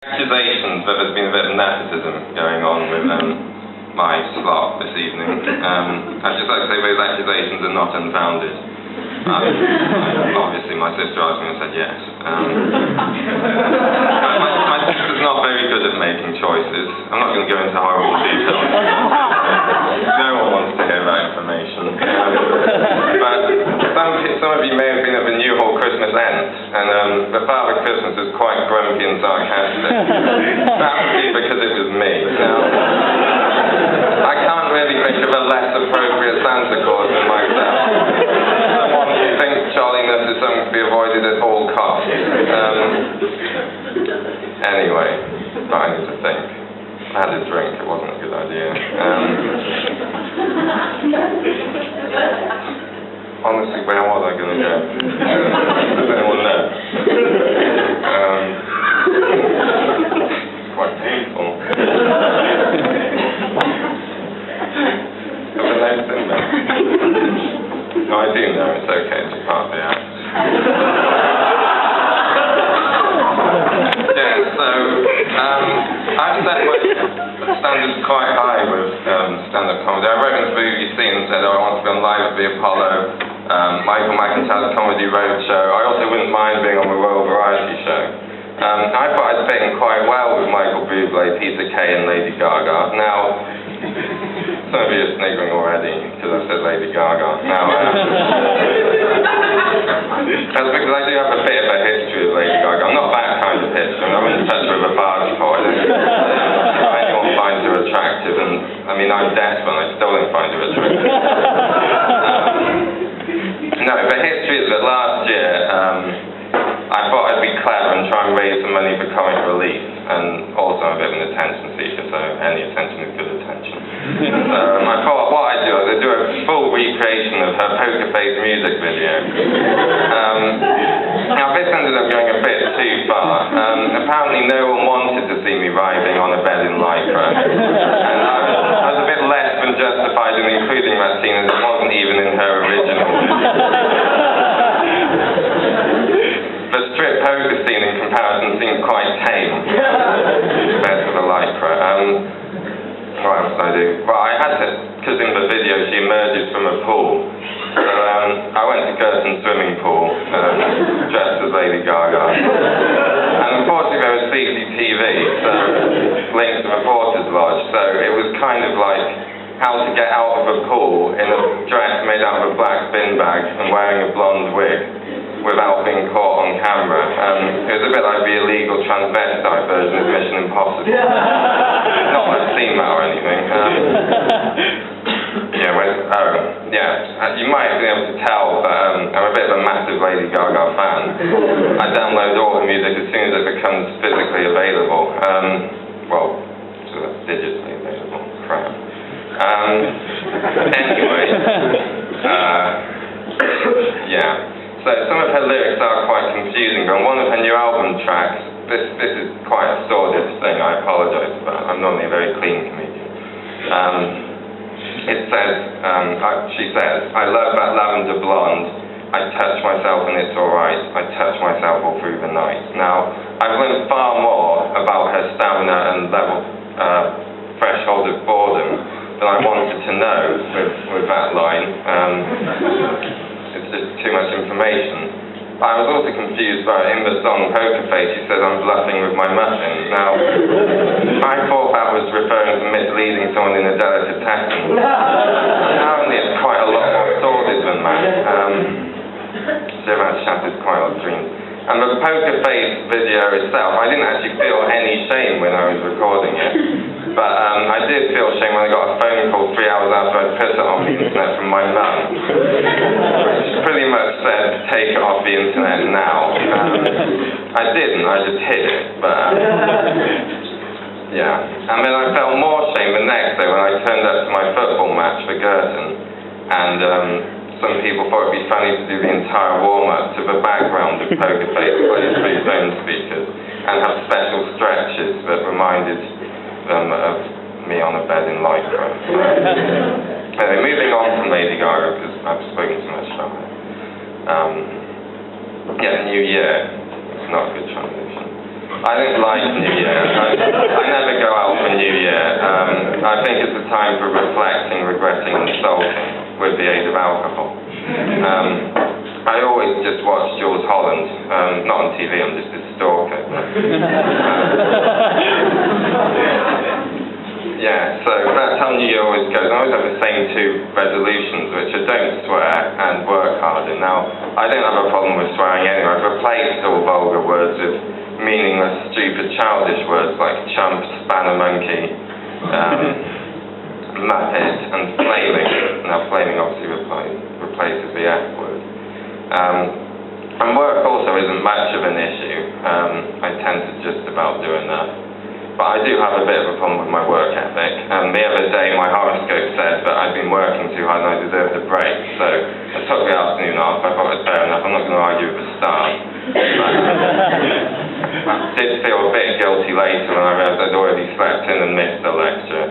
Accusations that there's been a bit of nepotism going on with my slot this evening. I'd just like to say those accusations are not unfounded. Obviously my sister asked me and said yes. My sister's not very good at making choices. I'm not going to go into horrible details. No one wants to hear that information. But some of you may have been at the New Hall Christmas Ent, and the Father Christmas was quite grumpy and sarcastic. That would be because it was me. Now, I can't really think of a less appropriate Santa Claus than myself. Someone who thinks jolliness is something to be avoided at all costs. Anyway, but I need to think. I had a drink, it wasn't a good idea. Honestly, where was I going to go? Does anyone know? It's quite painful. Have a nice thing there. No, I do know, it's okay, it's a part of the act. Yeah, so, I've set my standards quite high with stand-up comedy. I wrote into the BBC and said, I want to be on live at the Apollo, Michael McIntyre's Comedy Roadshow. I also wouldn't mind being on the Royal Variety Show. I thought I'd fit in quite well with Michael Bublé, Peter Kay and Lady Gaga. Now, some of you are sniggering already because I said Lady Gaga. Now, that's because I do have a bit of a history with Lady Gaga. I'm not that kind of history. I wouldn't touch her with a barge pole. I don't know anyone finds her attractive, and I mean, I'm desperate and I still don't find her attractive. No, the history is that last year, I thought I'd be clever and try and raise some money for comic relief, and also I'm a bit of an attention seeker, so any attention is good attention. I thought what I'd do is I'd do a full recreation of her Poker Face music video. Now this ended up going a bit too far. Apparently no one wanted to see me writhing on a bed in Lycra, and I was a bit less than justified in including that scene as it wasn't even in her original. The strip poker scene in comparison seemed quite tame compared to the Lycra. What else did I do? Well, I had to, because in the video she emerges from a pool. So I went to Girton's swimming pool, dressed as Lady Gaga. And unfortunately there was CCTV, so linked to the Porter's Lodge, so it was kind of like how to get out of a pool in a dress made out of a black bin bag and wearing a blonde wig without being caught on camera. It was a bit like the illegal transvestite version of Mission Impossible. Not that I've seen that or anything. You might have been able to tell, but I'm a bit of a massive Lady Gaga fan. I download all her music as soon as it becomes physically available. Well, so that's digitally available. Crap. Anyway. So some of her lyrics are quite confusing, but on one of her new album tracks, this is quite a sordid thing, I apologise for that. I'm normally a very clean comedian. It says, she says, I love that lavender blonde, I touch myself and it's alright, I touch myself all through the night. Now, I've learned far more about her stamina and level, threshold of boredom than I wanted to know with that line. It's just too much information. I was also confused by, in the song Poker Face, she says I'm bluffing with my muffin. Now, I thought that was referring to misleading someone in a delicatessen. Apparently it's quite a lot more sordid than that. So that shatters quite a lot of dreams. And the Poker Face video itself, I didn't actually feel any shame when I was recording it. But I did feel shame when I got a phone call 3 hours after I'd put it on the internet from my mum, which pretty much said, take it off the internet now. I didn't, I just hid it, but yeah. And then I felt more shame the next day when I turned up to my football match for Girton, and some people thought it'd be funny to do the entire warm-up to the background of Poker Face playing through phone speakers, and have special stretches that reminded them of me on a bed in Lycra. Anyway, moving on from Lady Gaga, because I've spoken too much about her. New Year. It's not a good transition. I don't like New Year. I never go out for New Year. I think it's a time for reflecting, regretting, and sulking with the aid of alcohol. I always just watch Jules Holland, not on TV, I'm just a stalker. Yeah, so that's how New Year always goes. I always have the same two resolutions, which are don't swear and work harder. Now, I don't have a problem with swearing anyway. I've replaced all vulgar words with meaningless, stupid, childish words like chump, spanner monkey, muppet, and flaming. Now, flaming obviously replaces the F word. And work also isn't much of an issue. I tend to just about do enough. But I do have a bit of a problem with my work ethic. The other day my horoscope said that I'd been working too hard and I deserved a break. So I took the afternoon off. I thought it was fair enough. I'm not going to argue with the staff. I did feel a bit guilty later when I realised I'd already slept in and missed the lecture.